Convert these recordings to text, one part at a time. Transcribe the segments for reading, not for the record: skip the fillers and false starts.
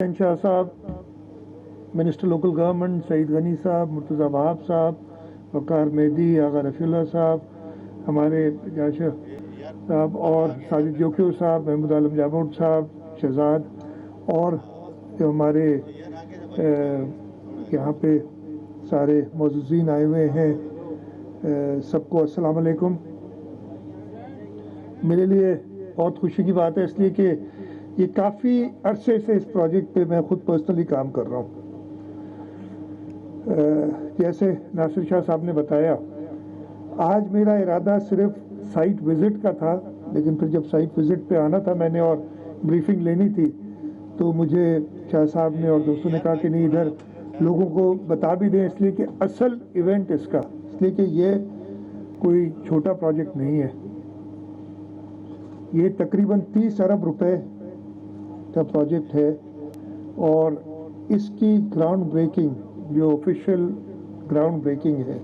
شاہ صاحب, minister local government Saeed Ghani صاحب, مرتضی وہاب صاحب, وقار مہدی, آغا رفیع اللہ صاحب, ہمارے جاشر صاحب اور ساجد جوکیو صاحب, محمود عالم جامود صاحب, شہزاد, اور جو ہمارے یہاں پہ سارے معززین آئے ہوئے ہیں, سب کو السلام علیکم. میرے لیے بہت خوشی کی بات ہے, اس لیے کہ یہ کافی عرصے سے اس پروجیکٹ پہ میں خود پرسنلی کام کر رہا ہوں. جیسے ناصر شاہ صاحب نے بتایا, آج میرا ارادہ صرف سائٹ وزٹ کا تھا, لیکن پھر جب سائٹ وزٹ پہ آنا تھا میں نے اور بریفنگ لینی تھی, تو مجھے شاہ صاحب نے اور دوستوں نے کہا کہ نہیں, ادھر لوگوں کو بتا بھی دیں, اس لیے کہ اصل ایونٹ اس کا, اس لیے کہ یہ کوئی چھوٹا پروجیکٹ نہیں ہے. یہ تقریباً 30 ارب روپے کا پروجیکٹ ہے, اور اس کی گراؤنڈ بریکنگ, جو آفیشیل گراؤنڈ بریکنگ ہے,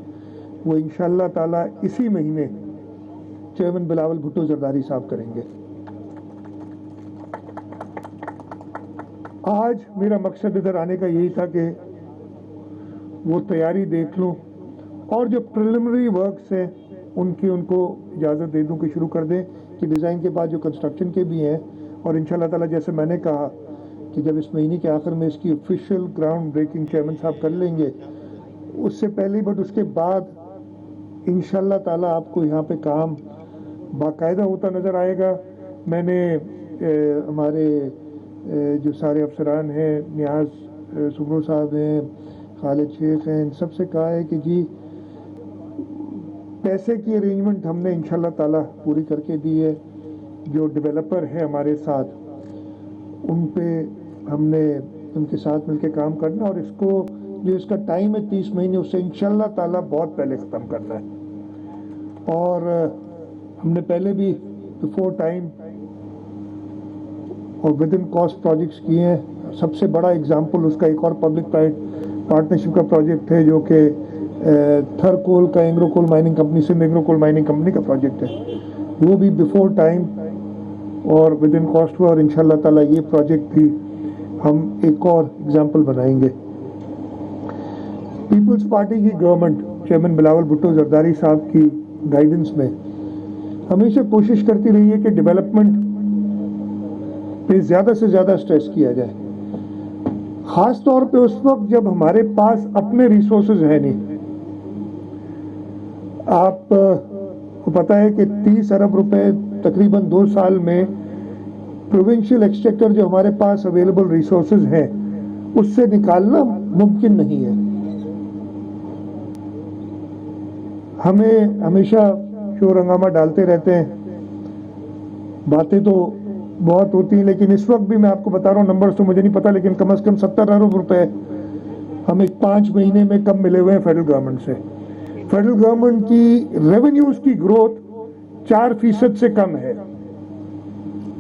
وہ انشاءاللہ تعالی اسی مہینے چیئرمین بلاول بھٹو زرداری صاحب کریں گے. آج میرا مقصد ادھر آنے کا یہی تھا کہ وہ تیاری دیکھ لوں, اور جو پریلیمنری ورکس ہیں ان کو اجازت دے دوں کہ شروع کر دیں, کہ ڈیزائن کے بعد جو کنسٹرکشن کے بھی ہیں, اور انشاءاللہ تعالی جیسے میں نے کہا کہ جب اس مہینے کے آخر میں اس کی آفیشیل گراؤنڈ بریکنگ چیئرمین صاحب کر لیں گے, اس سے پہلے بٹ اس کے بعد انشاءاللہ تعالی آپ کو یہاں پہ کام باقاعدہ ہوتا نظر آئے گا. میں نے ہمارے جو سارے افسران ہیں, نیاز سبرو صاحب ہیں, خالد شیخ ہیں, ان سب سے کہا ہے کہ جی پیسے کی ارینجمنٹ ہم نے انشاءاللہ تعالی پوری کر کے دی ہے. جو ڈیولپر ہے ہمارے ساتھ, ان پہ ہم نے ان کے ساتھ مل کے کام کرنا, اور اس کو جو اس کا ٹائم ہے 30 مہینے, اس سے انشاءاللہ تعالی بہت پہلے ختم کرنا ہے. اور ہم نے پہلے بھی بفور ٹائم اور ود ان کاسٹ پروجیکٹس کیے ہیں. سب سے بڑا اگزامپل اس کا ایک اور پبلک پرائیویٹ پارٹنرشپ کا پروجیکٹ ہے, جو کہ تھر کول کا اینگرو کول مائننگ کمپنی سے اینگرو کول مائننگ کمپنی کا پروجیکٹ ہے. وہ بھی بفور ٹائم اور ود ان کاسٹ ہوا, اور انشاءاللہ تعالی یہ پروجیکٹ بھی ہم ایک اور اگزامپل بنائیں گے. پیپلز پارٹی کی گورنمنٹ چیئرمین بلاول بھٹو زرداری صاحب کی گائیڈنس میں ہمیشہ کوشش کرتی رہی ہے کہ ڈیولپمنٹ پہ زیادہ سے زیادہ اسٹریس کیا جائے, خاص طور پہ اس وقت جب ہمارے پاس اپنے ریسورسز ہیں نہیں. آپ کو پتا ہے کہ 30 ارب روپے تقریباً 2 سال میں پروونشل ایکسچیکر جو ہمارے پاس اویلیبل ریسورسز ہیں اس سے نکالنا ممکن نہیں ہے. ہمیں ہمیشہ شور ہنگامہ ڈالتے رہتے ہیں, باتیں تو بہت ہوتی ہیں, لیکن اس وقت بھی میں آپ کو بتا رہا ہوں, نمبرز تو مجھے نہیں پتا, لیکن کم از کم 70 ارب روپے ہمیں 5 مہینے میں کم ملے ہوئے ہیں فیڈرل گورنمنٹ سے. فیڈرل گورنمنٹ کی ریونیوز کی گروتھ 4% سے کم ہے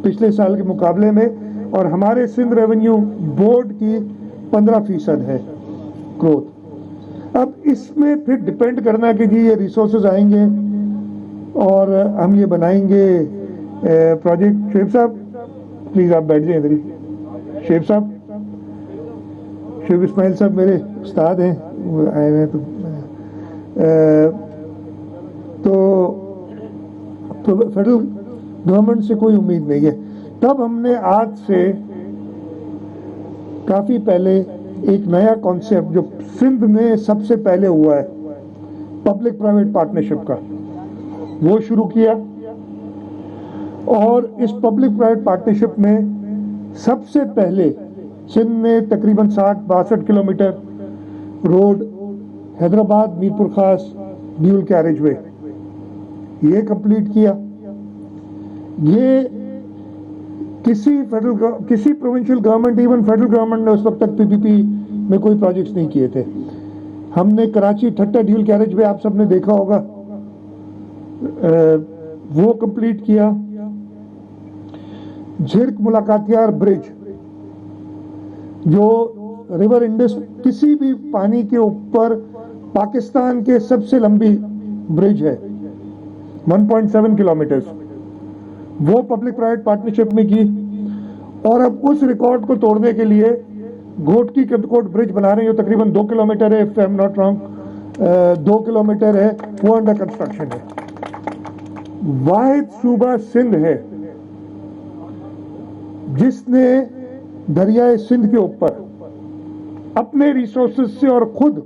پچھلے سال کے مقابلے میں, اور ہمارے سندھ ریونیو بورڈ کی 15% ہے گروتھ. اب اس میں پھر ڈپینڈ کرنا کہ جی یہ ریسورسز آئیں گے اور ہم یہ بنائیں گے پروجیکٹ. شیخ صاحب پلیز آپ بیٹھ جائیں ادھر ہی. شیخ صاحب, شیخ اسماعیل صاحب میرے استاد ہیں, وہ آئے ہوئے ہیں, تو فیڈرل گورنمنٹ سے کوئی امید نہیں ہے. تب ہم نے آج سے کافی پہلے ایک نیا کانسیپٹ جو سندھ میں سب سے پہلے ہوا ہے پبلک پرائیویٹ پارٹنرشپ کا, وہ شروع کیا. اور اس پبلک پرائیویٹ پارٹنرشپ میں سب سے پہلے سندھ میں تقریباً 60-62 کلومیٹر روڈ حیدرآباد میرپور خاص ڈیول کیریج وے یہ کمپلیٹ کیا. یہ کسی provincial government, even federal government نے اس وقت تک PPP میں کوئی پروجیکٹس نہیں کیے تھے. ہم نے کراچی ٹھٹا ڈیول کیریج وے آپ سب نے دیکھا ہوگا, وہ کمپلیٹ کیا. جھرک ملاقاتیار برج جو ریور انڈس کسی بھی پانی کے اوپر پاکستان کے سب سے لمبی برج ہے 1.7 کلومیٹرز, وہ پبلک پرائیویٹ پارٹنرشپ میں کی. اور اب اس ریکارڈ کو توڑنے کے لیے گھوٹکی کنتکوٹ برج بنا رہے ہیں جو تقریباً 2 کلومیٹر ہے، if I'm not wrong 2 kilometre ہے، وہ انڈر کنسٹرکشن ہے. واحد صوبہ سندھ ہے جس نے دریائے سندھ کے اوپر اپنے ریسورسز سے اور خود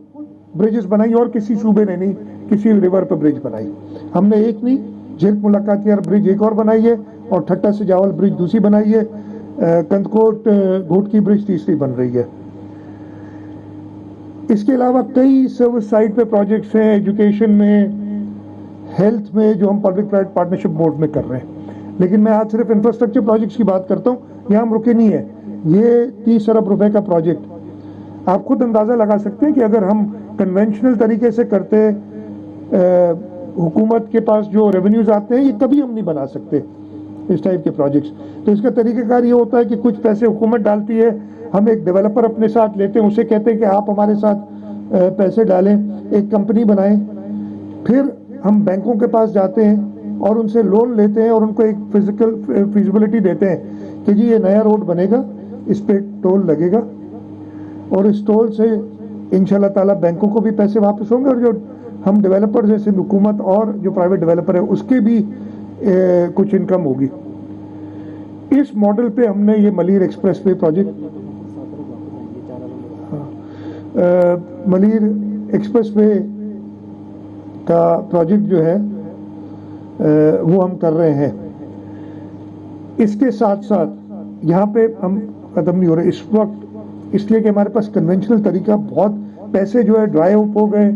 برجز بنائی، اور کسی صوبے نے نہیں کسی ریور پہ برج بنائی. ہم نے ایک نہیں، جھیلک ملاقات یار برج ایک اور بنائی ہے، اور ٹھٹا سے جاول برج دوسری بنائی ہے، کندکوٹ گھوٹکی برج تیسری بن رہی ہے. اس کے علاوہ کئی سروس سائٹ پہ پروجیکٹس ہیں، ایجوکیشن میں، ہیلتھ میں، جو ہم پبلک پرائیویٹ پارٹنرشپ بورڈ میں کر رہے ہیں. لیکن میں آج صرف انفراسٹرکچر پروجیکٹس کی بات کرتا ہوں، یہاں ہم رکے نہیں ہیں. یہ 30 ارب روپے کا پروجیکٹ، آپ خود اندازہ لگا سکتے ہیں کہ اگر ہم کنونشنل طریقے سے کرتے، حکومت کے پاس جو ریونیوز آتے ہیں، یہ کبھی ہم نہیں بنا سکتے اس ٹائپ کے پروجیکٹس. تو اس کا طریقہ کار یہ ہوتا ہے کہ کچھ پیسے حکومت ڈالتی ہے، ہم ایک ڈیولپر اپنے ساتھ لیتے ہیں، اسے کہتے ہیں کہ آپ ہمارے ساتھ پیسے ڈالیں، ایک کمپنی بنائیں. پھر ہم بینکوں کے پاس جاتے ہیں اور ان سے لون لیتے ہیں اور ان کو ایک فزیکل فیزیبلٹی دیتے ہیں کہ جی یہ نیا روڈ بنے گا، اس پہ ٹول لگے گا، اور اس ٹول سے انشاءاللہ تعالیٰ بینکوں کو بھی پیسے واپس ہوں گے، اور جو ہم ڈیولپرز ہیں، سندھ حکومت اور جو پرائیویٹ ڈیولپر ہے اس کے بھی کچھ انکم ہوگی. اس ماڈل پہ ہم نے یہ Malir express way project, Malir express way کا پروجیکٹ جو ہے وہ ہم کر رہے ہیں. اس کے ساتھ ساتھ یہاں پہ ہم ختم نہیں ہو رہے اس وقت، اس لیے کہ ہمارے پاس کنونشنل طریقہ بہت، پیسے جو ہے ڈرائی اپ ہو گئے.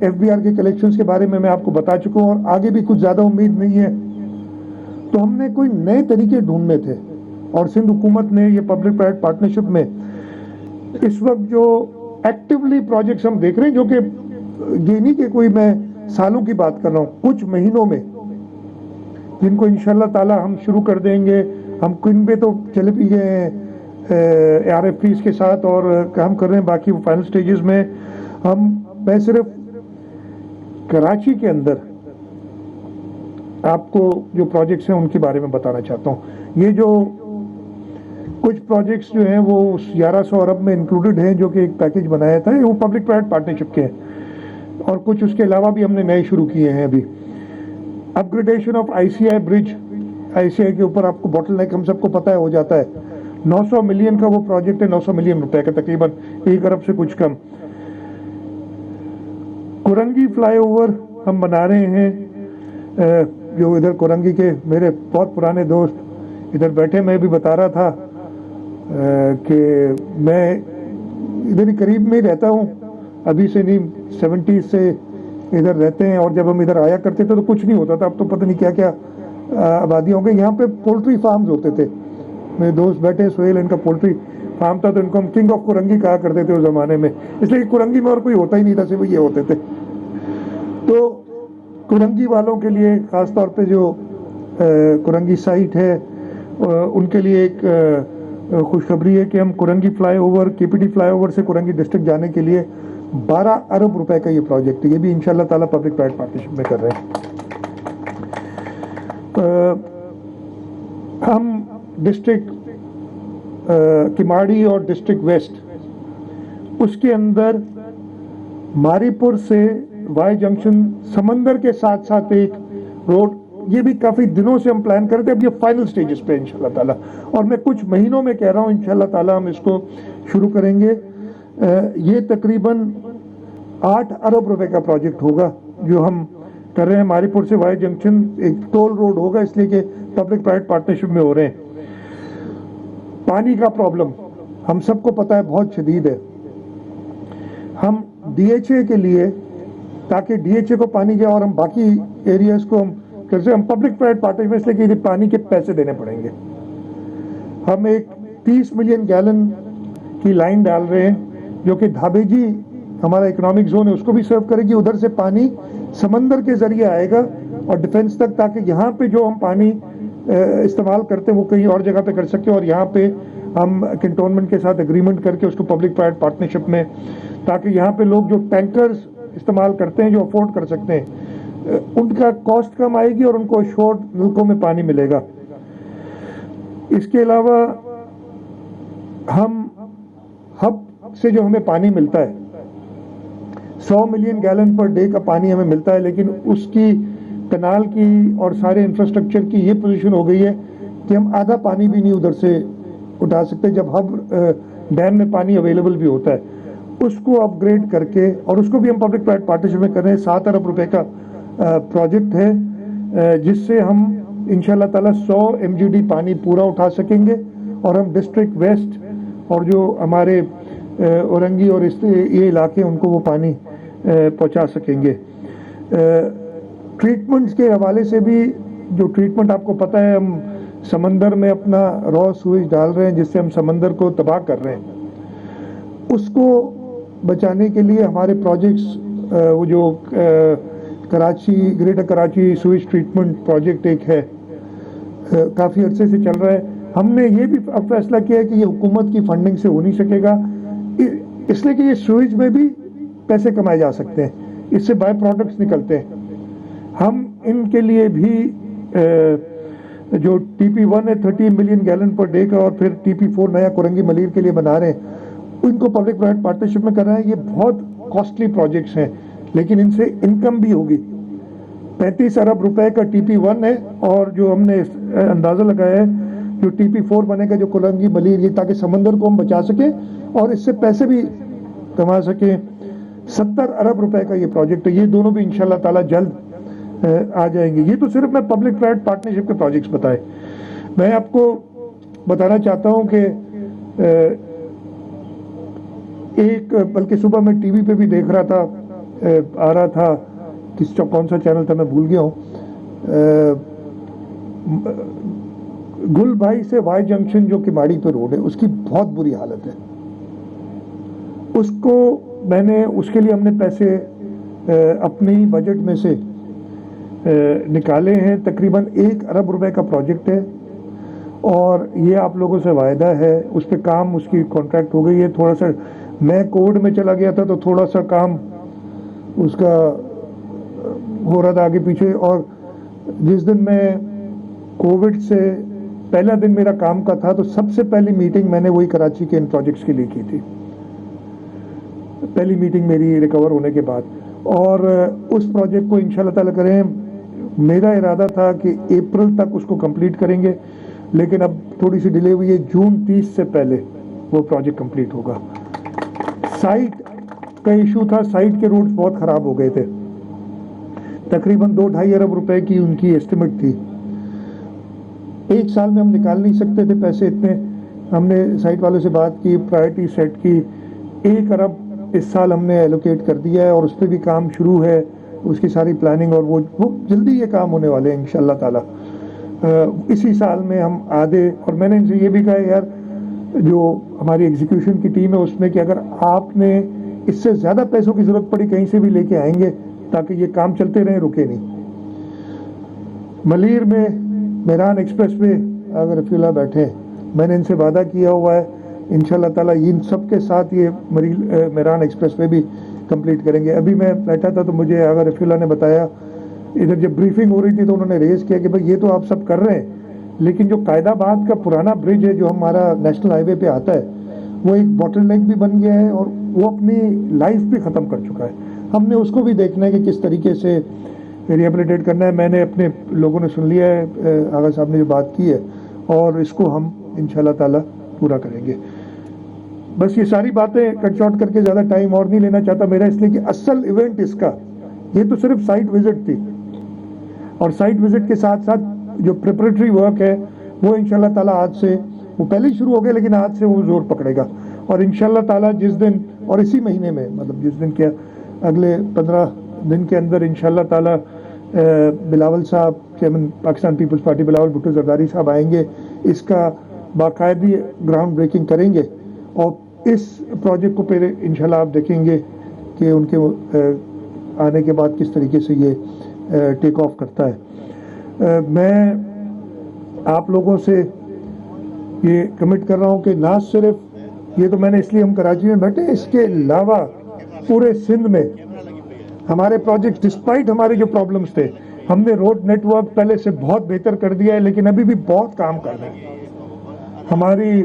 ایف بی آر کے کلیکشنز کے بارے میں آپ کو بتا چکا ہوں، اور آگے بھی کچھ زیادہ امید نہیں ہے. تو ہم نے کوئی نئے طریقے ڈھونڈنے تھے، اور سندھ حکومت نے یہ پبلک پرائیویٹ پارٹنرشپ میں اس وقت جو ایکٹیولی پروجیکٹس ہم دیکھ رہے ہیں، جو کہ یہ نہیں کہ کوئی میں سالوں کی بات کر رہا ہوں، کچھ مہینوں میں، جن کو انشاءاللہ تعالی ہم شروع کر دیں گے. ہم کن پہ تو چلے بھی گئے ہیں آر ایف پیز کے ساتھ، اور کام کر رہے ہیں، باقی فائنل سٹیجز میں. میں صرف کراچی کے اندر آپ کو جو پروجیکٹس ہیں ان کے بارے میں بتانا چاہتا ہوں. یہ جو کچھ پروجیکٹس جو ہیں وہ 1100 ارب میں انکلوڈڈ ہیں، جو کہ ایک پیکج بنایا تھا، وہ پبلک پرائیویٹ پارٹنرشپ کے ہیں، اور کچھ اس کے علاوہ بھی ہم نے نئے شروع کیے ہیں. ابھی اپ گریڈیشن آف آئی سی آئی برج، آئی سی آئی کے اوپر آپ کو باٹل نیک ہم سب کو پتہ ہے ہو جاتا ہے. 900 ملین کا وہ پروجیکٹ ہے، 900 ملین روپے کا، تقریباً 1 ارب سے کچھ کم. کورنگی فلائی اوور ہم بنا رہے ہیں، جو ادھر کورنگی کے میرے بہت پرانے دوست ادھر بیٹھے، میں بھی بتا رہا تھا کہ میں ادھر ہی قریب میں ہی رہتا ہوں، ابھی سے نہیں 70 سے ادھر رہتے ہیں. اور جب ہم ادھر آیا کرتے تھے تو کچھ نہیں ہوتا تھا، اب تو پتہ نہیں کیا کیا آبادیاں ہو گئی. یہاں پہ پولٹری فارمز ہوتے تھے، میرے دوست بیٹھے سہیل، ان کا پولٹری فارم تھا، تو ان کو ہم کنگ آف کورنگی کہا کرتے تھے اس زمانے میں، اس لیے کہ کورنگی میں اور کوئی ہوتا ہی نہیں تھا، صرف یہ ہوتے تھے. تو کورنگی والوں کے لیے خاص طور پہ جو کورنگی سائٹ ہے ان کے لیے ایک خوشخبری ہے کہ ہم کورنگی فلائی اوور، کے پی ٹی فلائی اوور سے کورنگی ڈسٹرکٹ جانے کے لیے 12 ارب روپے کا یہ پروجیکٹ ہے. یہ بھی انشاءاللہ تعالیٰ پبلک پرائیویٹ پارٹنرشپ میں کر رہے ہیں. ہم ڈسٹرکٹ کماڑی اور ڈسٹرکٹ ویسٹ، اس کے اندر ماری پور سے وائی جنکشن سمندر کے ساتھ ساتھ ایک روڈ، یہ بھی کافی دنوں سے ہم پلان کرتے ہیں، اب یہ فائنل سٹیجز پہ انشاءاللہ تعالیٰ، اور میں کچھ مہینوں میں کہہ رہا ہوں انشاءاللہ تعالیٰ ہم اس کو شروع کریں گے. یہ تقریباً 8 ارب روپے کا پروجیکٹ ہوگا جو ہم کر رہے ہیں. ماری پور سے وائی جنکشن ایک ٹول روڈ ہوگا، اس لیے کہ پبلک پرائیویٹ پارٹنرشپ میں ہو رہے ہیں. پانی کا پرابلم ہم سب کو پتہ ہے بہت شدید ہے. ہم ڈی ایچ اے کے لیے، تاکہ ڈی ایچ اے کو پانی جائے اور ہم باقی ایریاز کو ہم پبلک پرائیویٹ پارٹنرشپ میں، اس لیے کہ پانی کے پیسے دینے پڑیں گے. ہم ایک 30 ملین گیلن کی لائن ڈال رہے ہیں جو کہ دھابے جی ہمارا اکنامک زون ہے اس کو بھی سرو کرے گی. ادھر سے پانی سمندر کے ذریعے آئے گا اور ڈیفنس تک، تاکہ یہاں پہ جو ہم پانی استعمال کرتے ہیں وہ کہیں اور جگہ پہ کر سکتے ہیں، اور یہاں پہ ہم کنٹونمنٹ کے ساتھ اگریمنٹ کر کے اس کو پبلک پرائیویٹ پارٹنرشپ میں، تاکہ یہاں پہ لوگ جو ٹینکرز استعمال کرتے ہیں جو افورڈ کر سکتے ہیں، ان کا کاسٹ کم آئے گی اور ان کو شورٹ ملکوں میں پانی ملے گا. اس کے علاوہ हम हब से जो हमें पानी मिलता है 100 मिलियन गैलन पर डे का पानी हमें मिलता है, लेकिन उसकी कनाल की और सारे इंफ्रास्ट्रक्चर की ये पोजीशन हो गई है कि हम आधा पानी भी नहीं उधर से उठा सकते, जब हब डैम में पानी अवेलेबल भी होता है। उसको अपग्रेड करके, और उसको भी हम पब्लिक प्राइवेट पार्टनरशिप में कर रहे हैं। 7 अरब रुपए का प्रोजेक्ट है, जिससे हम इंशाल्लाह ताला 100 MGD पानी पूरा उठा सकेंगे और हम डिस्ट्रिक्ट वेस्ट और जो हमारे औरंगी और ये इलाके उनको वो पानी पहुंचा सकेंगे। ट्रीटमेंट्स के हवाले से भी, जो ट्रीटमेंट आपको पता है, हम समंदर में अपना रॉ सूएज डाल रहे हैं जिससे हम समंदर को तबाह कर रहे हैं। उसको बचाने के लिए हमारे प्रोजेक्ट्स, वो जो Karachi, greater Karachi sewage treatment project एक है, काफ़ी अरसे से चल रहा है। हमने ये भी अब फैसला किया है कि ये हुकूमत की फंडिंग से हो नहीं सकेगा, इसलिए कि ये सूएज में भी पैसे कमाए जा सकते हैं, इससे बाय प्रोडक्ट्स निकलते हैं। हम इनके लिए भी जो TP1 है 30 मिलियन गैलन पर डे का, और फिर TP4 नया कोरंगी मलीर के लिए बना रहे हैं, इनको पब्लिक प्राइवेट पार्टनरशिप में कर रहे हैं। ये बहुत कॉस्टली प्रोजेक्ट्स हैं, लेकिन इनसे इनकम भी होगी। 35 अरब रुपए का TP1 है, और जो हमने अंदाजा लगाया है जो TP4 बनेगा, जो कोरंगी मलीर, ये ताकि समंदर को हम बचा सकें और इससे पैसे भी कमा सकें। 70 अरब रुपए का ये प्रोजेक्ट है। ये दोनों भी इंशाल्लाह ताला जल्द आ जाएंगे। ये तो सिर्फ मैं पब्लिक प्राइवेट पार्टनरशिप के प्रोजेक्ट्स बताए। मैं आपको बताना चाहता हूं कि एक, बल्कि सुबह मैं टीवी पे भी देख रहा था, आ रहा था, कौन सा चैनल था मैं भूल गया हूं, गुल भाई से वाई जंक्शन जो किमाड़ी पे रोड है, उसकी बहुत बुरी हालत है। उसको मैंने, उसके लिए हमने पैसे अपने ही बजट में से निकाले हैं। तकरीबन 1 अरब रुपए का प्रोजेक्ट है, और ये आप लोगों से वायदा है। उस पर काम, उसकी कॉन्ट्रैक्ट हो गई है। थोड़ा सा मैं कोविड में चला गया था तो थोड़ा सा काम उसका हो रहा था आगे पीछे, और जिस दिन मैं कोविड से पहला दिन मेरा काम का था, तो सबसे पहली मीटिंग मैंने वही कराची के इन प्रोजेक्ट्स के लिए की थी, पहली मीटिंग मेरी रिकवर होने के बाद। और उस प्रोजेक्ट को इंशाल्लाह ताला करें, मेरा इरादा था कि अप्रैल तक उसको कंप्लीट करेंगे, लेकिन अब थोड़ी सी डिले हुई है। जून 30 से पहले वो प्रोजेक्ट कंप्लीट होगा। साइट का इशू था, साइट के रोड्स बहुत खराब हो गए थे। तकरीबन 2-2.5 अरब रुपए की उनकी एस्टिमेट थी। एक साल में हम निकाल नहीं सकते थे पैसे इतने। हमने साइट वालों से बात की, प्रायोरिटी सेट की। 1 अरब इस साल हमने एलोकेट कर दिया है, और उस पर भी काम शुरू है, उसकी सारी प्लानिंग, और वो जल्दी ये काम होने वाले हैं इंशाल्लाह ताला। इसी साल में हम आधे, और मैंने इनसे ये भी कहा यार, जो hमारी एग्जीक्यूशन की टीम है उसमें, कि अगर आपने इससे ज़्यादा पैसों की ज़रूरत पड़ी कहीं से भी लेके आएंगे, ताकि ये काम चलते रहे, रुके नहीं। मलीर में मेरान एक्सप्रेस वे अगर रफीला बैठे, मैंने इनसे वादा किया हुआ है इंशाल्लाह ताला इन सब के साथ ये मेरान एक्सप्रेस वे भी कंप्लीट करेंगे। अभी मैं बैठा था तो मुझे अगर रफीला ने बताया, इधर जब ब्रीफिंग हो रही थी तो उन्होंने रेज किया कि भाई ये तो आप सब कर रहे हैं, लेकिन जो कायदाबाद का पुराना ब्रिज है जो हमारा नेशनल हाईवे पे आता है, वो एक बॉटलनेक भी बन गया है और वो अपनी लाइफ भी ख़त्म कर चुका है। हमने उसको भी देखना है कि किस तरीके से रिहेबिलिटेट करना है। मैंने अपने लोगों ने सुन लिया है, आगा साहब ने जो बात की है, और इसको हम इंशाल्लाह ताला पूरा करेंगे। बस ये सारी बातें कट शॉर्ट करके ज़्यादा टाइम और नहीं लेना चाहता मेरा, इसलिए कि असल इवेंट इसका, ये तो सिर्फ साइट विजिट थी, और साइट विजिट के साथ साथ जो प्रिपरेटरी वर्क है वो इंशाल्लाह ताला आज से, वो पहले ही शुरू हो गया लेकिन आज से वो जोर पकड़ेगा। और इंशाल्लाह ताला जिस दिन, और इसी महीने में, मतलब जिस दिन क्या, अगले 15 दिन के अंदर इंशाल्लाह ताला बिलावल साहब, chairman Pakistan Peoples Party Bilawal Bhutto Zardari साहब आएंगे, इसका बाकायदी ग्राउंड ब्रेकिंग करेंगे, और इस प्रोजेक्ट को पहले इंशाल्लाह आप देखेंगे कि उनके आने के बाद किस तरीके से ये टेक ऑफ करता है। मैं आप लोगों से ये कमिट कर रहा हूँ कि ना सिर्फ ये, तो मैंने इसलिए हम कराची में बैठे, इसके अलावा पूरे सिंध में हमारे प्रोजेक्ट, डिस्पाइट हमारे जो प्रॉब्लम्स थे, हमने रोड नेटवर्क पहले से बहुत बेहतर कर दिया है, लेकिन अभी भी बहुत काम कर रहे हैं। हमारी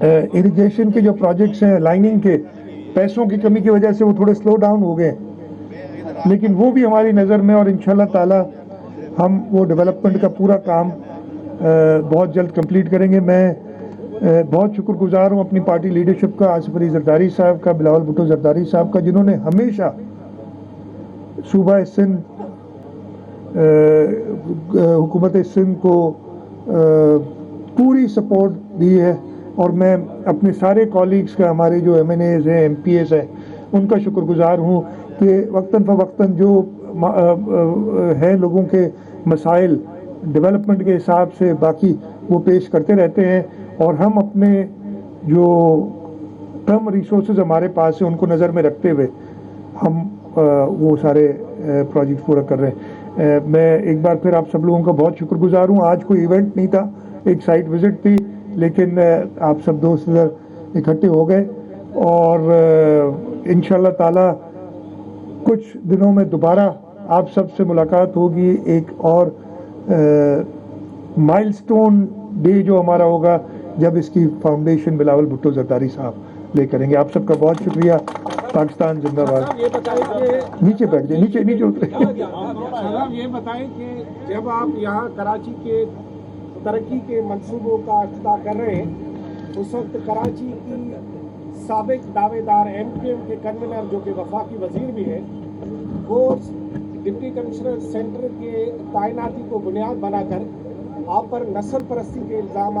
इरिगेशन के जो प्रोजेक्ट्स हैं लाइनिंग के, पैसों की कमी की वजह से वो थोड़े स्लो डाउन हो गए, लेकिन वो भी हमारी नज़र में, और इंशाल्लाह ताला हम वो डेवलपमेंट का पूरा काम बहुत जल्द कंप्लीट करेंगे। मैं बहुत शुक्रगुजार हूँ अपनी पार्टी लीडरशिप का, आसिफ अली जरदारी साहब का, बिलावल भुट्टो जरदारी साहब का, जिन्होंने हमेशा सूबा सिंध हुकूमत सिंध को पूरी सपोर्ट दी है। और मैं अपने सारे कॉलीग्स का, हमारे जो MNAs हैं, MPs हैं, उनका शुक्रगुजार हूँ कि वक्तन फ़वक्तन जो है लोगों के मसाइल डेवलपमेंट के हिसाब से बाकी वो पेश करते रहते हैं, और हम अपने जो कम रिसोर्सेज हमारे पास है उनको नज़र में रखते हुए हम वो सारे प्रोजेक्ट पूरा कर रहे हैं। मैं एक बार फिर आप सब लोगों का बहुत शुक्रगुजार हूँ। आज कोई इवेंट नहीं था, एक साइट विजिट थी, लेकिन आप सब दोस्त इधर इकट्ठे हो गए, और इंशाल्लाह ताला कुछ दिनों में दोबारा आप सब से मुलाकात होगी। एक और माइलस्टोन डे जो हमारा होगा, जब इसकी फाउंडेशन बिलावल भुट्टो जरदारी साहब ले करेंगे। आप सबका बहुत शुक्रिया। पाकिस्तान जिंदाबाद। नीचे बैठ जाए, नीचे उतरे। साहब ये बताएं कि जब आप यहाँ कराची के तरक्की के मंसूबों का इफ्तिताह कर रहे हैं, उस वक्त कराची की साबिक दावेदार MKM के कन्वीनर जो कि वफाकी वजीर भी हैं, वो डिप्टी कमिश्नर सेंटर के तैनाती को बुनियाद बनाकर आप पर नस्ल परस्ती के इल्ज़ाम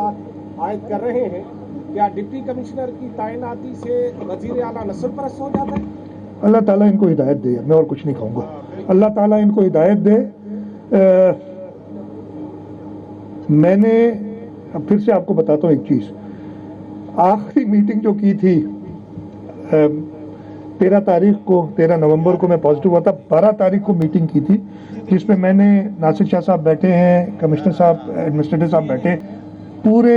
आयद कर रहे हैं। क्या डिप्टी कमिश्नर की तैनाती से वजीर आला नस्ल परस्त हो जाता है? अल्लाह ताला इनको हिदायत दे, मैं और कुछ नहीं कहूँगा। अल्लाह ताला इनको हिदायत दे। मैंने अब फिर से आपको बताता हूँ एक चीज़। आखिरी मीटिंग जो की थी 13 नवंबर को मैं पॉजिटिव हुआ था। 12 तारीख को मीटिंग की थी, जिसमें मैंने, नासिर शाह साहब बैठे हैं, कमिश्नर साहब, एडमिनिस्ट्रेटर साहब बैठे, पूरे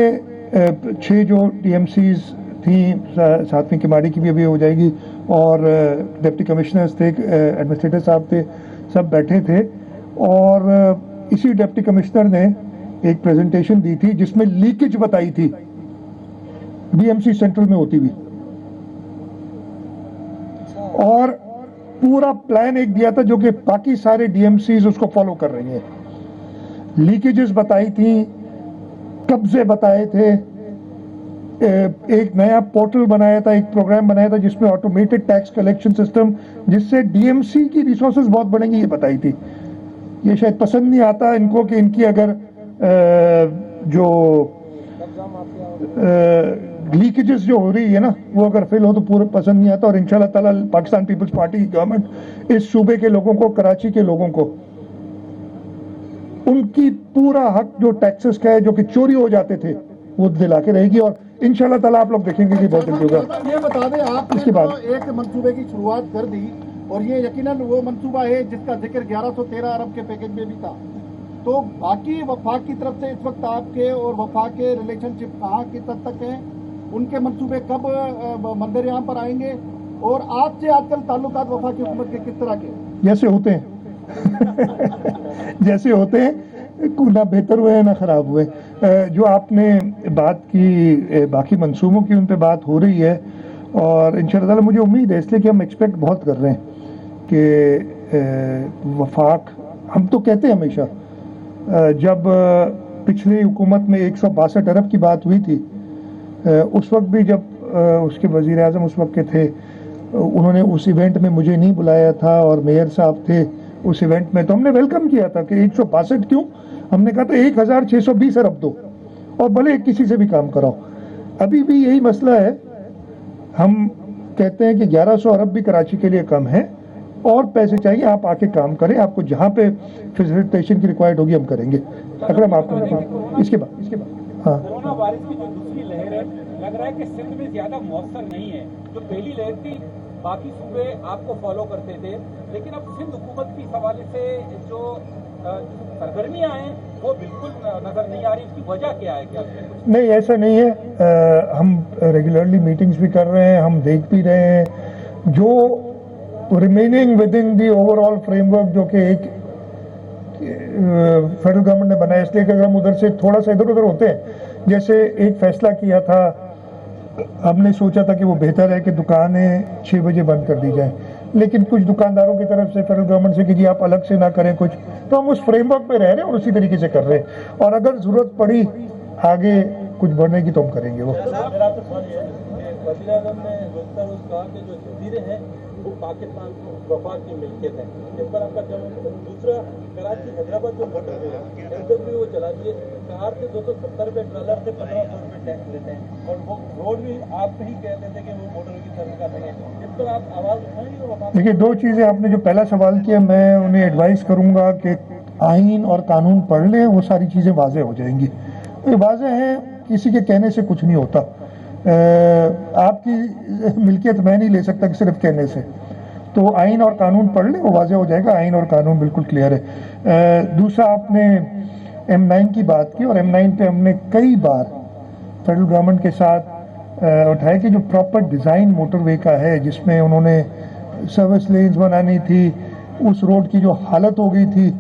6 जो DMCs थी, 7वीं किमाड़ी की भी अभी हो जाएगी, और डिप्टी कमिश्नर्स थे, एडमिनिस्ट्रेटर साहब थे, सब बैठे थे। और इसी डिप्टी कमिश्नर ने एक प्रेजेंटेशन दी थी जिसमें लीकेज बताई थी DMC सेंट्रल में होती हुई, और पूरा प्लान एक दिया था जो कि बाकी सारे DMCs उसको फॉलो कर रही हैं। लीकेजेस बताई थी, कब्जे बताए थे, एक नया पोर्टल बनाया था, एक प्रोग्राम बनाया था जिसमें ऑटोमेटेड टैक्स कलेक्शन सिस्टम, जिससे DMC की रिसोर्सेज बहुत बढ़ेंगी, ये बताई थी। ये शायद पसंद नहीं आता इनको कि इनकी अगर जो लीकेजेस जो हो रही है ना, वो अगर फेल हो तो पूरा पसंद नहीं आता। और इंशाल्लाह ताला पाकिस्तान पीपल्स पार्टी की गवर्नमेंट इस सूबे के लोगों को, कराची के लोगों को, उनकी पूरा हक जो टैक्सेस का है, जो कि चोरी हो जाते थे, वो दिला के रहेगी। और इंशाल्लाह ताला आप लोग देखेंगे कि बहुत जल्दी होगा। ये बता दें, आपने इसके बाद एक मंसूबे की शुरुआत कर दी, और ये यकीनन वो मंसूबा है जिसका जिक्र 1113 अरब के पैकेज में भी था। तो बाकी वफाक की तरफ से इस वक्त आपके और वफाक के रिलेशनशिप कहाँ की तद तक हैं? उनके मंसूबे कब मंदिर यहाँ पर आएंगे? और आपसे आजकल ताल्लुकात वफाक की हुकूमत के किस तरह के? जैसे होते हैं जैसे होते हैं, ना बेहतर हुए ना खराब हुए। जो आपने बात की बाकी मंसूबों की, उन पे बात हो रही है, और इंशाअल्लाह ताला मुझे उम्मीद है, इसलिए कि हम एक्सपेक्ट बहुत कर रहे हैं कि वफाक, हम तो कहते हैं हमेशा, जब पिछली हुकूमत में 162 अरब की बात हुई थी, उस वक्त भी जब उसके वज़ीर आज़म उस वक्त के थे, उन्होंने उस इवेंट में मुझे नहीं बुलाया था, और मेयर साहब थे उस इवेंट में, तो हमने वेलकम किया था कि 162 क्यों, हमने कहा था 1620 अरब दो, और भले किसी से भी काम कराओ। अभी भी यही मसला है, हम कहते हैं कि 1100 अरब भी कराची के लिए कम है, और पैसे चाहिए, आप आके काम करें, आपको जहाँ पे फैसिलिटेशन की रिक्वायर्ड होगी हम करेंगे। अकरम आपको इसके बाद हाँ, कोरोना वायरस की जो दूसरी लहर है, लग रहा है कि सिंध में ज्यादा मौसर नहीं है। जो पहली लहर थी, बाकी सूबे आपको फॉलो करते थे, लेकिन अब सिंध हुकूमत की हवाले से जो सरगर्मियां हैं वो बिल्कुल नजर नहीं आ रही। उसकी वजह क्या है? क्या नहीं, ऐसा नहीं है। हम रेगुलरली मीटिंग्स भी कर रहे हैं, हम देख भी रहे हैं जो remaining with in the overall framework जो कि एक फेडरल गवर्नमेंट ने बनाया। इसलिए कि अगर हम उधर से थोड़ा सा इधर उधर होते हैं, जैसे एक फैसला किया था हमने सोचा था कि वो बेहतर है कि दुकानें 6 बजे बंद कर दी जाएं, लेकिन कुछ दुकानदारों की तरफ से फेडरल गवर्नमेंट से कि जी आप अलग से ना करें कुछ, तो हम उस फ्रेमवर्क में रह रहे हैं और उसी तरीके से कर रहे हैं, और अगर जरूरत पड़ी आगे कुछ बढ़ने की तो हम करेंगे वो। मेरा तो सवाल ये है कि वज़ीर आज़म ने रोज़ कहा कि जो जजीरे हैं वो पाकिस्तान वफाक की मिल्कियत है, इस पर आपका जवाब। दूसरा, कराची हैदराबाद जो मोटर वे है एमडब्ल्यू वो चला दिए, कार से $270 से $1500 टैक्स लेते हैं, और वो रोड भी आप ही कहते थे कि वो मोटर की तरफ कर रहे हैं, इस पर आप आवाज़ उठाएंगे? वफाक देखिए, दो चीज़ें आपने जो पहला सवाल किया, मैं उन्हें एडवाइस करूंगा कि आइन और कानून पढ़ लें, वो सारी चीज़ें वाज़े हो जाएंगी। ये वाज़े हैं, किसी के कहने से कुछ नहीं होता, आपकी मिल्कियत मैं नहीं ले सकता कि सिर्फ कहने से, तो आइन और कानून पढ़ लें, वो वाज़े हो जाएगा, आइन और कानून बिल्कुल क्लियर है। दूसरा, आपने M9 की बात की, और M9 पे हमने कई बार फेडरल गवर्नमेंट के साथ उठाया कि जो प्रॉपर डिज़ाइन मोटरवे का है, जिसमें उन्होंने सर्विस लेन्स बनानी थी, उस रोड की जो हालत हो गई थी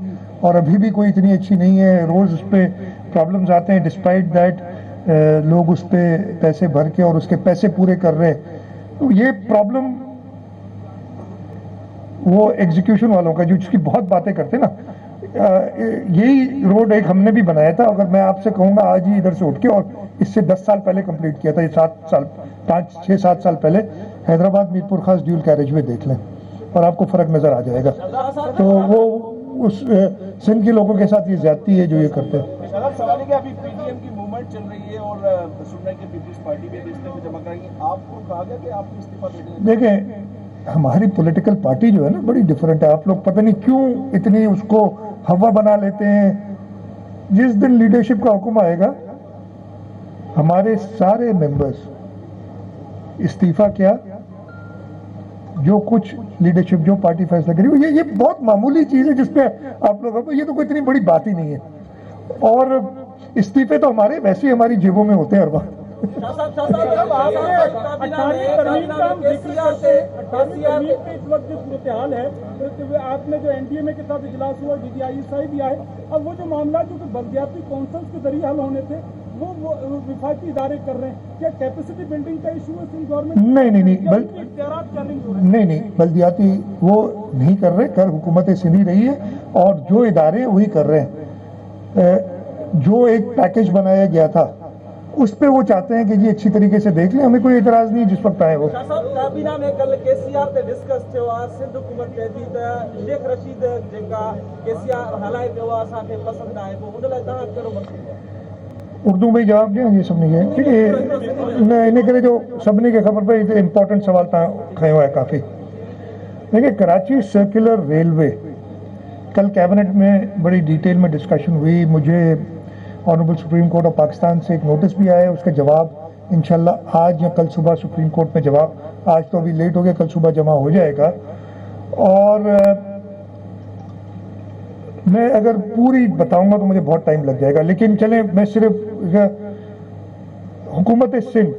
और अभी भी कोई इतनी अच्छी नहीं है, रोज़ उस पर प्रॉब्लम्स आते हैं, डिस्पाइट दैट लोग उस पर पैसे भर के और उसके पैसे पूरे कर रहे हैं। तो ये प्रॉब्लम वो एग्जीक्यूशन वालों का, जो जिसकी बहुत बातें करते ना, यही रोड एक हमने भी बनाया था, अगर मैं आपसे कहूँगा आज ही इधर से उठ के, और इससे 10 साल पहले कंप्लीट किया था, ये 5-6-7 साल पहले, हैदराबाद मीरपुर खास ड्यूल कैरेजवे देख लें और आपको फ़र्क नज़र आ जाएगा। तो वो उस सिंध के लोगों के साथ ये ज्यादती है जो ये करते हैं। सवाल है कि अभी पीडीएम की मूवमेंट चल रही है और सुन रहे हैं कि पीपल्स पार्टी में इस्तीफा जमा कराएंगे, आपको कहा गया कि आप इस्तीफा दे देंगे? देखें, हमारी पॉलिटिकल पार्टी जो है ना, बड़ी डिफरेंट है। आप लोग पता नहीं क्यों इतनी उसको हवा बना लेते हैं। जिस दिन लीडरशिप का हुक्म आएगा, हमारे सारे मेंबर्स इस्तीफा क्या, जो कुछ लीडरशिप जो पार्टी फैसला करी, ये बहुत मामूली चीज है जिसपे आप लोग, ये तो कोई इतनी बड़ी बात ही नहीं है। और इस्तीफे तो हमारे वैसे ही हमारी जेबों में होते हैं हर वक्त। हाल है तो आपने जो एनडीएमए के साथ इजलास हुआ, DGI भी आए, अब वो जो मामला जो कि बलदियाती काउंसिल के जरिए हल होने थे वो विफाकी इदारे कर रहे हैं, क्या कैपेसिटी बिल्डिंग का इशू है सिंध गवर्नमेंट? नहीं, बल्दियाती वो नहीं कर रहे, कर हुकूमत सिंध ही रही है, और जो इदारे वही कर रहे हैं। जो एक पैकेज बनाया गया था उस पे वो चाहते हैं कि जी अच्छी तरीके से देख लें, हमें कोई एतराज नहीं जिस वक्त आए वो। काबीना में कल केसीआर ते डिस्कस थियो आहे, सिंध हुकूमत चए थी त शेख रशीद जेका केसीआर हलाए पियो आहे असांखे पसंदि आहे, पोइ हुन लाइ तव्हां कहिड़ो मसइलो आहे? उर्दू में जवाब ॾियां, ये सभिनी खे, क्योंकि इन करे जो सभिनी खे ख़बर पई त इम्पोर्टेंट सवाल तव्हां खयो आहे काफ़ी। देखिए, कराची सर्कुलर रेलवे, कल कैबिनेट में बड़ी डिटेल में डिस्कशन हुई। मुझे honourable supreme court of Pakistan से एक नोटिस भी आया, उसका जवाब इंशाल्लाह आज या कल सुबह सुप्रीम कोर्ट में जवाब, आज तो अभी लेट हो गया, कल सुबह जमा हो जाएगा। और मैं अगर पूरी बताऊंगा तो मुझे बहुत टाइम लग जाएगा, लेकिन चलें, मैं सिर्फ हुकूमत सिंध,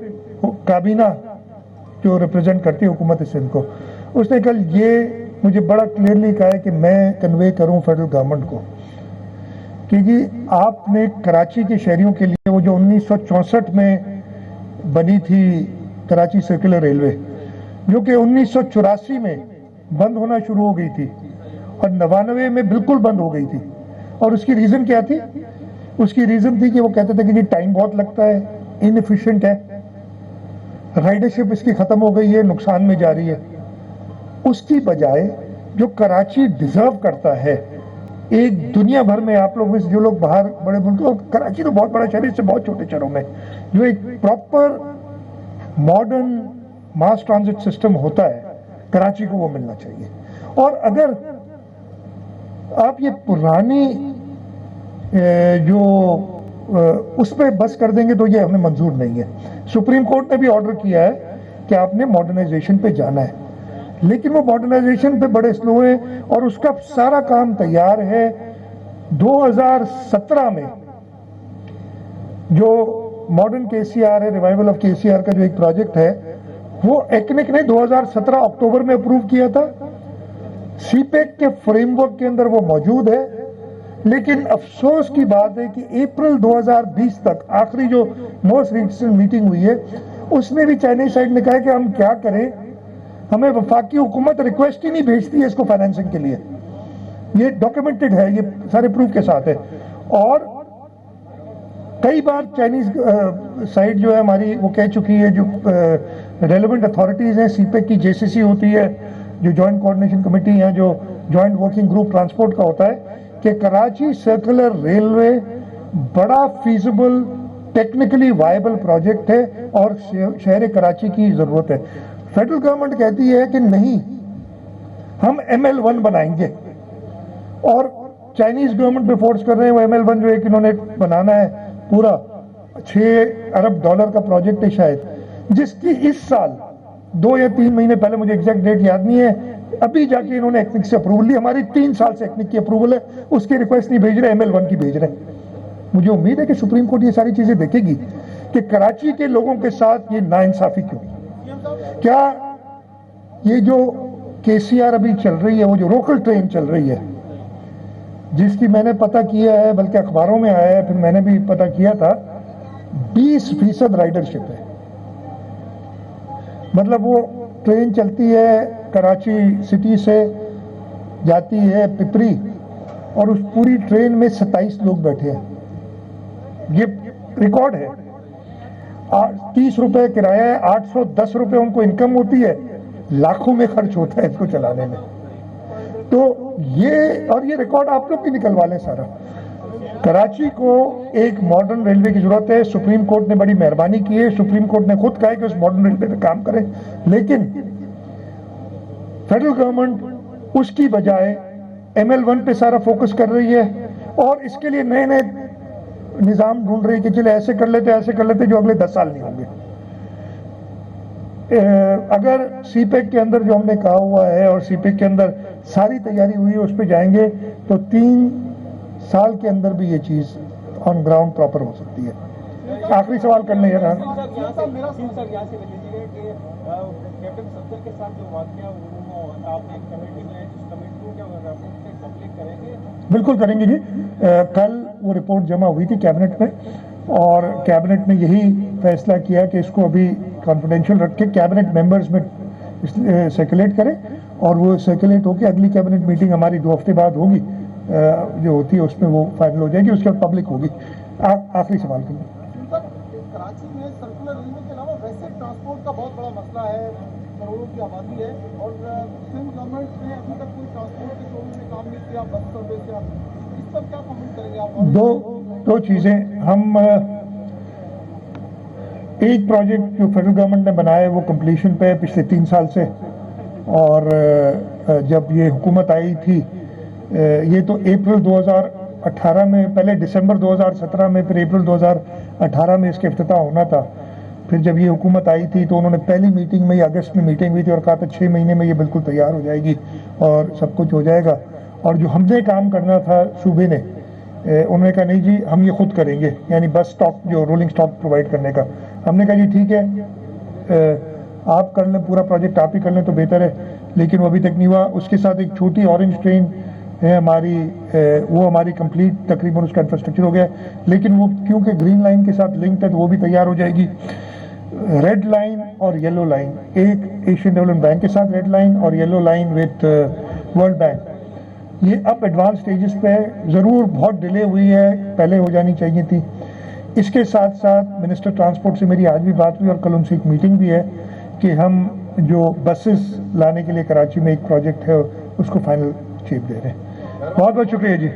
काबीना जो रिप्रेजेंट करती है हुकूमत सिंध को, उसने कल ये मुझे बड़ा क्लियरली कहा है कि मैं कन्वे करूं फेडरल गवर्नमेंट को कि जी आपने कराची के शहरियों के लिए वो जो 1964 में बनी थी कराची सर्कुलर रेलवे, जो कि 1984 में बंद होना शुरू हो गई थी और 99 में बिल्कुल बंद हो गई थी, और उसकी रीज़न क्या थी? उसकी रीज़न थी कि वो कहते थे कि जी टाइम बहुत लगता है, इनएफिशिएंट है, राइडरशिप इसकी ख़त्म हो गई है, नुकसान में जा रही है। उसकी बजाय जो कराची डिजर्व करता है, एक दुनिया भर में आप लोग जो लोग बाहर बड़े मुल्क, कराची तो बहुत बड़ा शहर, इससे बहुत छोटे शहरों में जो एक प्रॉपर मॉडर्न मास ट्रांजिट सिस्टम होता है, कराची को वो मिलना चाहिए। और अगर आप ये पुरानी जो उस पर बस कर देंगे तो ये हमें मंजूर नहीं है। सुप्रीम कोर्ट ने भी ऑर्डर किया है कि आपने मॉडर्नाइजेशन पे जाना है, लेकिन वो मॉडर्नाइजेशन पे बड़े स्लो है और उसका सारा काम तैयार है। 2017 में जो मॉडर्न केसीआर है, रिवाइवल ऑफ केसीआर का जो एक प्रोजेक्ट है, वो एक्निक ने 2017 अक्टूबर में अप्रूव किया था। सीपेक के फ्रेमवर्क के अंदर वो मौजूद है, لیکن افسوس کی بات ہے کہ اپریل 2020 تک آخری جو موسٹ ریسنٹ میٹنگ ہوئی ہے اس میں بھی چائنیز سائڈ نے کہا کہ ہم کیا کریں، ہمیں وفاقی حکومت ریکویسٹ ہی نہیں بھیجتی ہے اس کو فائنینسنگ کے لیے. یہ ڈاکیومنٹڈ ہے، یہ سارے پروف کے ساتھ ہے. اور کئی بار چائنیز سائڈ جو ہے ہماری وہ کہہ چکی ہے، جو ریلیونٹ اتھارٹیز ہیں، سی پیک کی JCC ہوتی ہے، جو جوائنٹ کوآرڈینیشن کمیٹی ہے، جو جوائنٹ ورکنگ گروپ ٹرانسپورٹ کا ہوتا ہے، کہ کراچی سرکولر ریلوے بڑا فیزیبل ٹیکنیکلی وائبل پروجیکٹ ہے اور شہر کراچی کی ضرورت ہے. فیڈرل گورنمنٹ کہتی ہے کہ نہیں، ہم ML1 بنائیں گے، اور چائنیز گورنمنٹ پہ فورس کر رہے ہیں. وہ ML1 جو ایک انہوں نے بنانا ہے پورا $6 ارب کا پروجیکٹ ہے شاید، جس کی اس سال 2 یا 3 مہینے پہلے، مجھے ایگزیکٹ ڈیٹ یاد نہیں ہے، ابھی جا کے انہوں نے ایکنک سے اپروول لی. ہماری 3 سال سے ایکنک کی اپروول ہے، اس کی ریکویسٹ نہیں بھیج رہے، ML1 کی بھیج رہے. مجھے امید ہے کہ سپریم کورٹ یہ ساری چیزیں دیکھے گی کہ کراچی کے لوگوں کے ساتھ یہ ناانصافی کیوں. کیا یہ جو KCR ابھی چل رہی ہے، وہ جو لوکل ٹرین چل رہی ہے، جس کی میں نے پتہ کیا ہے، بلکہ اخباروں میں آیا ہے، پھر میں نے بھی پتہ کیا تھا، 20% رائڈرشپ ہے. مطلب وہ ٹرین چلتی ہے کراچی سٹی سے، جاتی ہے پپری، اور اس پوری ٹرین میں 27 لوگ بیٹھے ہیں. یہ ریکارڈ ہے. 30 روپے کرایہ ہے، 810 روپے ان کو انکم ہوتی ہے، لاکھوں میں خرچ ہوتا ہے اس کو چلانے میں. تو یہ، اور یہ ریکارڈ آپ لوگ بھی نکلوا لیں سارا. کراچی کو ایک ماڈرن ریلوے کی ضرورت ہے. سپریم کورٹ نے بڑی مہربانی کی ہے، سپریم کورٹ نے خود کہا ہے کہ اس ماڈرن ریلوے پہ کام کریں، لیکن فیڈرل گورنمنٹ اس کی بجائے ML1 پہ سارا فوکس کر رہی ہے، اور اس کے لیے نئے نئے نظام ڈھونڈ رہی ہے کہ چلے ایسے کر لیتے ایسے کر لیتے، جو اگلے 10 سال نہیں ہوں گے. اگر سی پیک کے اندر جو ہم نے کہا ہوا ہے، اور سی پیک کے اندر ساری تیاری ہوئی ہے، اس پہ جائیں گے تو 3 سال کے اندر بھی یہ چیز آن گراؤنڈ پراپر ہو سکتی ہے. آخری سوال کر لیں یار. کیپٹن صفدر کے ساتھ جو واقعہ آپ نے ایک کمیٹی میں، اس کمیٹی کو پبلک کریں گے؟ بالکل کریں گے جی. کل وہ رپورٹ جمع ہوئی تھی کیبنٹ میں، اور کیبنٹ نے یہی فیصلہ کیا کہ اس کو ابھی کانفیڈینشیل رکھ کے کیبنٹ ممبرز میں سرکولیٹ کریں، اور وہ سرکولیٹ ہو کے اگلی کیبنٹ میٹنگ ہماری 2 ہفتے بعد ہوگی جو ہوتی ہے، اس میں وہ فائنل ہو جائے گی، اس کے بعد پبلک ہوگی. آخری سوال کریں. کراچی میں سرکولر ریلوے کے علاوہ ویسے ٹرانسپورٹ کا بہت بڑا مسئلہ ہے، کروڑوں کی آبادی ہے، اور سندھ گورنمنٹ نے ابھی تک کوئی ٹرانسپورٹ کے شعبے میں کام نہیں کیا، بس سروس کیا. اس پر کیا کمنٹ کریں گے آپ؟ دو چیزیں. ہم ایک پروجیکٹ جو فیڈرل گورنمنٹ نے بنایا ہے وہ کمپلیشن پہ پچھلے 3 سال سے، اور جب یہ حکومت آئی تھی، یہ تو اپریل 2018 میں، پہلے دسمبر 2017 میں، پھر اپریل 2018 میں اس کا افتتاح ہونا تھا. پھر جب یہ حکومت آئی تھی تو انہوں نے پہلی میٹنگ میں، اگست میں میٹنگ ہوئی تھی، اور کہا تھا 6 مہینے میں یہ بالکل تیار ہو جائے گی اور سب کچھ ہو جائے گا. اور جو ہم نے کام کرنا تھا صوبے نے، انہوں نے کہا نہیں جی ہم یہ خود کریں گے، یعنی بس اسٹاک، جو رولنگ اسٹاک پرووائڈ کرنے کا. ہم نے کہا جی ٹھیک ہے، آپ کر لیں، پورا پروجیکٹ آپ ہی کر لیں تو بہتر ہے، لیکن وہ ابھی تک نہیں ہوا. اس کے ساتھ ایک چھوٹی اورنج ٹرین ہے ہماری، وہ ہماری کمپلیٹ تقریباً اس کا انفراسٹرکچر ہو گیا، لیکن وہ کیونکہ گرین لائن کے ساتھ لنکڈ ہے تو وہ بھی تیار ہو جائے گی. ریڈ لائن اور یلو لائن، ایک ایشین ڈیولپمنٹ بینک کے ساتھ ریڈ لائن، اور yellow line with world bank, یہ اب ایڈوانس سٹیجز پہ ہے. ضرور بہت ڈیلے ہوئی ہے، پہلے ہو جانی چاہیے تھی. اس کے ساتھ ساتھ منسٹر ٹرانسپورٹ سے میری آج بھی بات ہوئی، اور کل ان سے ایک میٹنگ بھی ہے کہ ہم جو بسز لانے کے لیے کراچی میں ایک پروجیکٹ ہے اس کو فائنل شیپ دے رہے ہیں. بہت بہت شکریہ جی.